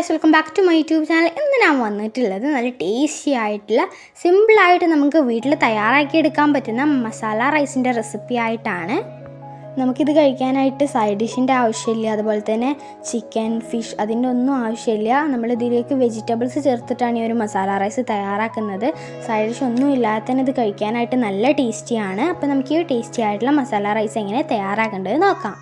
guys, welcome back to my YouTube channel. ഇന്ന് ഞാൻ വന്നിട്ടുള്ളത് നല്ല ടേസ്റ്റി ആയിട്ടുള്ള സിമ്പിൾ ആയിട്ട് നമുക്ക് വീട്ടിൽ തയ്യാറാക്കി എടുക്കാൻ പറ്റുന്ന മസാല റൈസിന്റെ റെസിപ്പി ആയിട്ടാണ്. നമുക്കിത് കഴിക്കാനായിട്ട് സൈഡ് ഡിഷിന്റെ ആവശ്യമില്ല, അതുപോലെ തന്നെ ചിക്കൻ ഫിഷ് അതിൻ്റെ ഒന്നും ആവശ്യമില്ല. നമ്മൾ ഇതിലേക്ക് വെജിറ്റബിൾസ് ചേർത്തിട്ടാണ് ഈ ഒരു മസാല റൈസ് തയ്യാറാക്കുന്നത്. സൈഡ് ഡിഷ് ഒന്നും ഇല്ലാതെ തന്നെ ഇത് കഴിക്കാനായിട്ട് നല്ല ടേസ്റ്റിയാണ്. അപ്പോൾ നമുക്ക് ഈ ടേസ്റ്റി ആയിട്ടുള്ള മസാല റൈസ് എങ്ങനെ തയ്യാറാക്കേണ്ടത് നോക്കാം.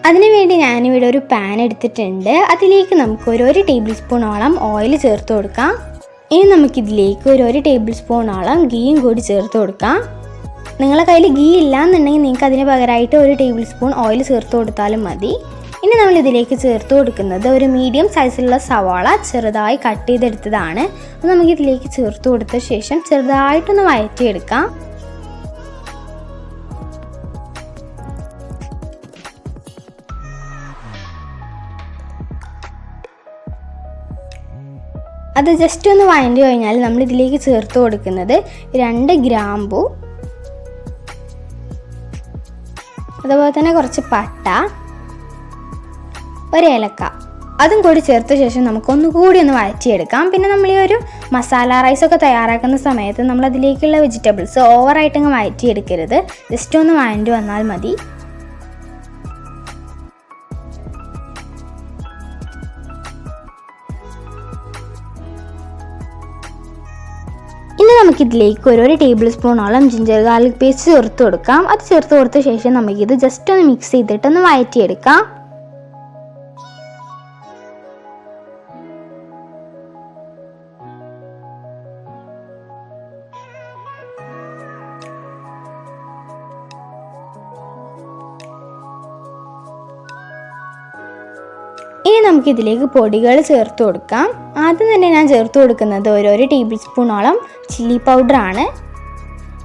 അതിനുവേണ്ടി ഞാനിവിടെ ഒരു പാൻ എടുത്തിട്ടുണ്ട്. അതിലേക്ക് നമുക്ക് ഒരു ടേബിൾ സ്പൂണോളം ഓയിൽ ചേർത്ത് കൊടുക്കാം. ഇനി നമുക്കിതിലേക്ക് ഒരു ടേബിൾ സ്പൂണോളം ഗീയും കൂടി ചേർത്ത് കൊടുക്കാം. നിങ്ങളുടെ കയ്യിൽ ഗീ ഇല്ലാന്നുണ്ടെങ്കിൽ നിങ്ങൾക്ക് അതിന് പകരമായിട്ട് ഒരു ടേബിൾ സ്പൂൺ ഓയിൽ ചേർത്ത് കൊടുത്താലും മതി. ഇനി നമ്മൾ ഇതിലേക്ക് ചേർത്ത് കൊടുക്കുന്നത് ഒരു മീഡിയം സൈസിലുള്ള സവാള ചെറുതായി കട്ട് ചെയ്തെടുത്തതാണ്. അത് നമുക്കിതിലേക്ക് ചേർത്ത് കൊടുത്ത ശേഷം ചെറുതായിട്ടൊന്ന് വഴറ്റിയെടുക്കാം. അത് ജസ്റ്റ് ഒന്ന് വഴറ്റി കഴിഞ്ഞാൽ നമ്മൾ ഇതിലേക്ക് ചേർത്ത് കൊടുക്കുന്നത് 2 ഗ്രാമ്പു, അതുപോലെ തന്നെ കുറച്ച് പട്ട, ഒരു ഏലക്ക, അതും കൂടി ചേർത്ത ശേഷം നമുക്കൊന്നുകൂടി ഒന്ന് വഴറ്റിയെടുക്കാം. പിന്നെ നമ്മൾ ഈ ഒരു മസാല റൈസൊക്കെ തയ്യാറാക്കുന്ന സമയത്ത് നമ്മൾ അതിലേക്കുള്ള വെജിറ്റബിൾസ് ഓവറായിട്ടങ്ങ് വഴറ്റിയെടുക്കരുത്, ജസ്റ്റ് ഒന്ന് വഴറ്റി വന്നാൽ മതി. ഇനി നമുക്കിതിലേക്ക് ഒരു ടേബിൾ സ്പൂണോളം ജിഞ്ചർ ഗാർലിക് പേസ്റ്റ് ചേർത്ത് കൊടുക്കാം. അത് ചേർത്ത് കൊടുത്ത ശേഷം നമുക്കിത് ജസ്റ്റ് ഒന്ന് മിക്സ് ചെയ്തിട്ടൊന്ന് വഴറ്റിയെടുക്കാം. ഇനി നമുക്കിതിലേക്ക് പൊടികൾ ചേർത്ത് കൊടുക്കാം. ആദ്യം തന്നെ ഞാൻ ചേർത്ത് കൊടുക്കുന്നത് ഒരു ടേബിൾ സ്പൂണോളം ചില്ലി പൗഡറാണ്.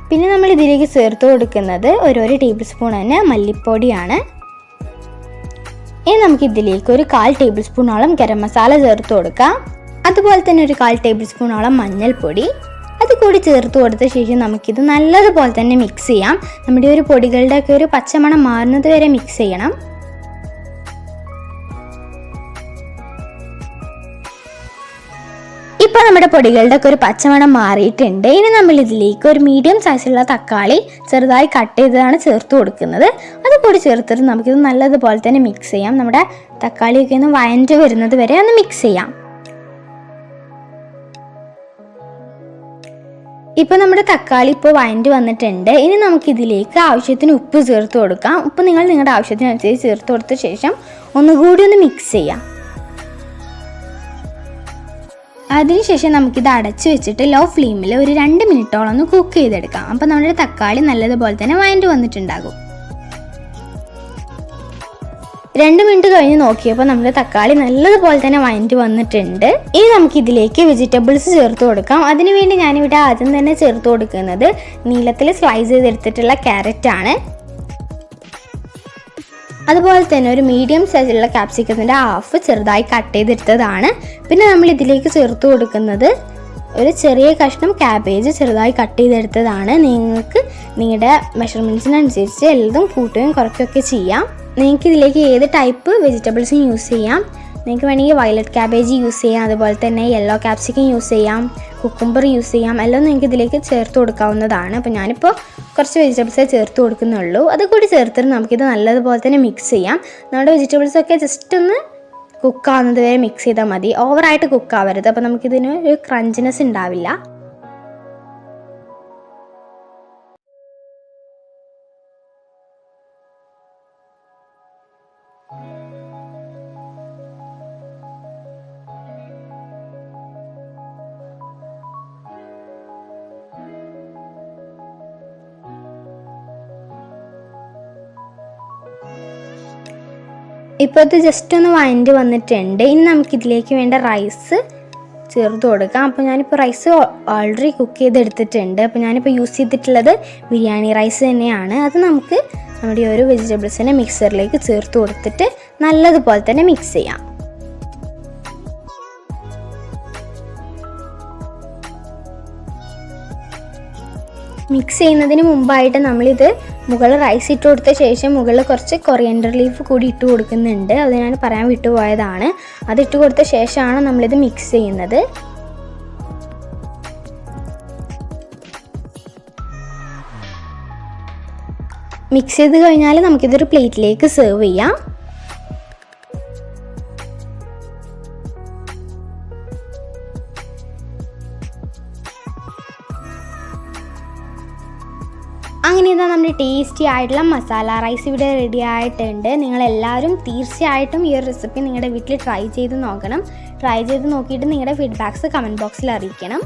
പിന്നെ നമ്മൾ ഇതിലേക്ക് ചേർത്ത് കൊടുക്കുന്നത് ഒരു ടേബിൾ സ്പൂൺ തന്നെ മല്ലിപ്പൊടിയാണ്. ഇനി നമുക്കിതിലേക്ക് ഒരു 1/4 ടേബിൾ സ്പൂണോളം ഗരം മസാല ചേർത്ത് കൊടുക്കാം. അതുപോലെ തന്നെ ഒരു 1/4 ടേബിൾ സ്പൂണോളം മഞ്ഞൾപ്പൊടി, അത് കൂടി ചേർത്ത് കൊടുത്ത ശേഷം നമുക്കിത് നല്ലതുപോലെ തന്നെ മിക്സ് ചെയ്യാം. നമ്മുടെ ഒരു പൊടികളുടെയൊക്കെ ഒരു പച്ചമണം മാറുന്നത് വരെ മിക്സ് ചെയ്യണം. ഇപ്പോൾ നമ്മുടെ പൊടികളുടെ ഒക്കെ ഒരു പച്ചമണം മാറിയിട്ടുണ്ട്. ഇനി നമ്മൾ ഇതിലേക്ക് ഒരു മീഡിയം സൈസിലുള്ള തക്കാളി ചെറുതായി കട്ട് ചെയ്തതാണ് ചേർത്ത് കൊടുക്കുന്നത്. അത് കൂടി ചേർത്തിട്ട് നമുക്കിത് നല്ലതുപോലെ തന്നെ മിക്സ് ചെയ്യാം. നമ്മുടെ തക്കാളിയൊക്കെ ഒന്ന് വഴറ്റി വരുന്നത് വരെ ഒന്ന് മിക്സ് ചെയ്യാം. ഇപ്പോൾ നമ്മുടെ തക്കാളി ഇപ്പോൾ വഴറ്റി വന്നിട്ടുണ്ട്. ഇനി നമുക്കിതിലേക്ക് ആവശ്യത്തിന് ഉപ്പ് ചേർത്ത് കൊടുക്കാം. ഉപ്പ് നിങ്ങൾ നിങ്ങളുടെ ആവശ്യത്തിനനുസരിച്ച് ചേർത്ത് കൊടുത്ത ശേഷം ഒന്നുകൂടി ഒന്ന് മിക്സ് ചെയ്യാം. അതിനുശേഷം നമുക്കിത് അടച്ചു വെച്ചിട്ട് ലോ ഫ്ലെയിമിൽ ഒരു 2 മിനിറ്റോളം ഒന്ന് കുക്ക് ചെയ്തെടുക്കാം. അപ്പോൾ നമ്മുടെ തക്കാളി നല്ലതുപോലെ തന്നെ വഴറ്റി വന്നിട്ടുണ്ടാകും. 2 മിനിറ്റ് കഴിഞ്ഞ് നോക്കിയപ്പോൾ നമ്മുടെ തക്കാളി നല്ലതുപോലെ തന്നെ വഴറ്റി വന്നിട്ടുണ്ട്. ഇനി നമുക്കിതിലേക്ക് വെജിറ്റബിൾസ് ചേർത്ത് കൊടുക്കാം. അതിനുവേണ്ടി ഞാനിവിടെ ആദ്യം തന്നെ ചേർത്ത് കൊടുക്കുന്നത് നീളത്തിൽ സ്ലൈസ് ചെയ്തെടുത്തിട്ടുള്ള ക്യാരറ്റാണ്. അതുപോലെ തന്നെ ഒരു മീഡിയം സൈസിലുള്ള ക്യാപ്സിക്കത്തിൻ്റെ ഹാഫ് ചെറുതായി കട്ട് ചെയ്തെടുത്തതാണ്. പിന്നെ നമ്മൾ ഇതിലേക്ക് ചേർത്ത് കൊടുക്കുന്നത് ഒരു ചെറിയ കഷ്ണം ക്യാബേജ് ചെറുതായി കട്ട് ചെയ്തെടുത്തതാണ്. നിങ്ങൾക്ക് നിങ്ങളുടെ മെഷർമെൻറ്റ്സിനനുസരിച്ച് എല്ലാം കൂട്ടുകയും കുറയ്ക്കുകയൊക്കെ ചെയ്യാം. നിങ്ങൾക്ക് ഇതിലേക്ക് ഏത് ടൈപ്പ് വെജിറ്റബിൾസും യൂസ് ചെയ്യാം. നിങ്ങൾക്ക് വേണമെങ്കിൽ വയലറ്റ് ക്യാബേജ് യൂസ് ചെയ്യാം, അതുപോലെ തന്നെ യെല്ലോ ക്യാപ്സിക്കം യൂസ് ചെയ്യാം, കുക്കുംബർ യൂസ് ചെയ്യാം, എല്ലാം നിങ്ങൾക്ക് ഇതിലേക്ക് ചേർത്ത് കൊടുക്കാവുന്നതാണ്. അപ്പോൾ ഞാനിപ്പോൾ കുറച്ച് വെജിറ്റബിൾസേ ചേർത്ത് കൊടുക്കുന്നുള്ളൂ. അത് കൂടി ചേർത്തിട്ട് നമുക്കിത് നല്ലതുപോലെ തന്നെ മിക്സ് ചെയ്യാം. നമ്മുടെ വെജിറ്റബിൾസൊക്കെ ജസ്റ്റ് ഒന്ന് കുക്കാവുന്നത് വരെ മിക്സ് ചെയ്താൽ മതി, ഓവറായിട്ട് കുക്കാവരുത്. അപ്പോൾ നമുക്കിതിന് ഒരു ക്രഞ്ചിനെസ് ഉണ്ടാവില്ല. ഇപ്പോൾ ഇത് ജസ്റ്റ് ഒന്ന് വഴറ്റി വന്നിട്ടുണ്ട്. ഇനി നമുക്കിതിലേക്ക് വേണ്ട റൈസ് ചേർത്ത് കൊടുക്കാം. അപ്പോൾ ഞാനിപ്പോൾ റൈസ് ഓൾറെഡി കുക്ക് ചെയ്തെടുത്തിട്ടുണ്ട്. അപ്പോൾ ഞാനിപ്പോൾ യൂസ് ചെയ്തിട്ടുള്ളത് ബിരിയാണി റൈസ് തന്നെയാണ്. അത് നമുക്ക് നമ്മുടെ ഒരു വെജിറ്റബിൾസിനെ മിക്സറിലേക്ക് ചേർത്ത് കൊടുത്തിട്ട് നല്ലതുപോലെ തന്നെ മിക്സ് ചെയ്യാം. മിക്സ് ചെയ്യുന്നതിന് മുമ്പായിട്ട് നമ്മളിത് മുകളിൽ റൈസ് ഇട്ട് കൊടുത്ത ശേഷം മുകളിൽ കുറച്ച് കൊറിയൻഡർ ലീഫ് കൂടി ഇട്ട് കൊടുക്കുന്നുണ്ട്. അത് ഞാൻ പറയാൻ വിട്ടുപോയതാണ്. അതിട്ട് കൊടുത്ത ശേഷമാണ് നമ്മളിത് മിക്സ് ചെയ്യുന്നത്. മിക്സ് ചെയ്ത് കഴിഞ്ഞാൽ നമുക്കിതൊരു പ്ലേറ്റിലേക്ക് സെർവ് ചെയ്യാം. അങ്ങനെ ഇതാ നമ്മുടെ ടേസ്റ്റി ആയിട്ടുള്ള മസാല റൈസ് ഇവിടെ റെഡി ആയിട്ടുണ്ട്. നിങ്ങളെല്ലാവരും തീർച്ചയായിട്ടും ഈ ഒരു റെസിപ്പി നിങ്ങളുടെ വീട്ടിൽ ട്രൈ ചെയ്ത് നോക്കണം. ട്രൈ ചെയ്ത് നോക്കിയിട്ട് നിങ്ങളുടെ ഫീഡ്ബാക്ക്സ് കമൻറ്റ് ബോക്സിൽ അറിയിക്കണം.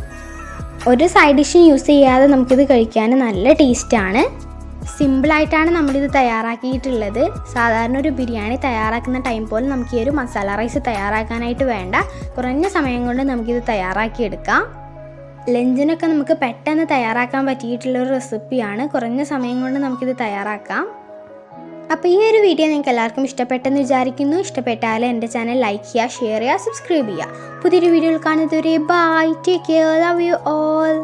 ഒരു സൈഡ് ഡിഷും യൂസ് ചെയ്യാതെ നമുക്കിത് കഴിക്കാൻ നല്ല ടേസ്റ്റാണ്. സിമ്പിളായിട്ടാണ് നമ്മളിത് തയ്യാറാക്കിയിട്ടുള്ളത്. സാധാരണ ഒരു ബിരിയാണി തയ്യാറാക്കുന്ന ടൈം പോലെ നമുക്ക് ഈ ഒരു മസാല റൈസ് തയ്യാറാക്കാനായിട്ട് വേണ്ട. കുറഞ്ഞ സമയം കൊണ്ട് നമുക്കിത് തയ്യാറാക്കിയെടുക്കാം. ലഞ്ചിനൊക്കെ നമുക്ക് പെട്ടെന്ന് തയ്യാറാക്കാൻ പറ്റിയിട്ടുള്ളൊരു റെസിപ്പിയാണ്. കുറഞ്ഞ സമയം കൊണ്ട് നമുക്കിത് തയ്യാറാക്കാം. അപ്പോൾ ഈ ഒരു വീഡിയോ നിങ്ങൾക്ക് എല്ലാവർക്കും ഇഷ്ടപ്പെട്ടെന്ന് വിചാരിക്കുന്നു. ഇഷ്ടപ്പെട്ടാൽ എൻ്റെ ചാനൽ ലൈക്ക് ചെയ്യുക, ഷെയർ ചെയ്യുക, സബ്സ്ക്രൈബ് ചെയ്യുക. പുതിയൊരു വീഡിയോയിൽ കാണുന്നതുവരെ bye, take care, love you all.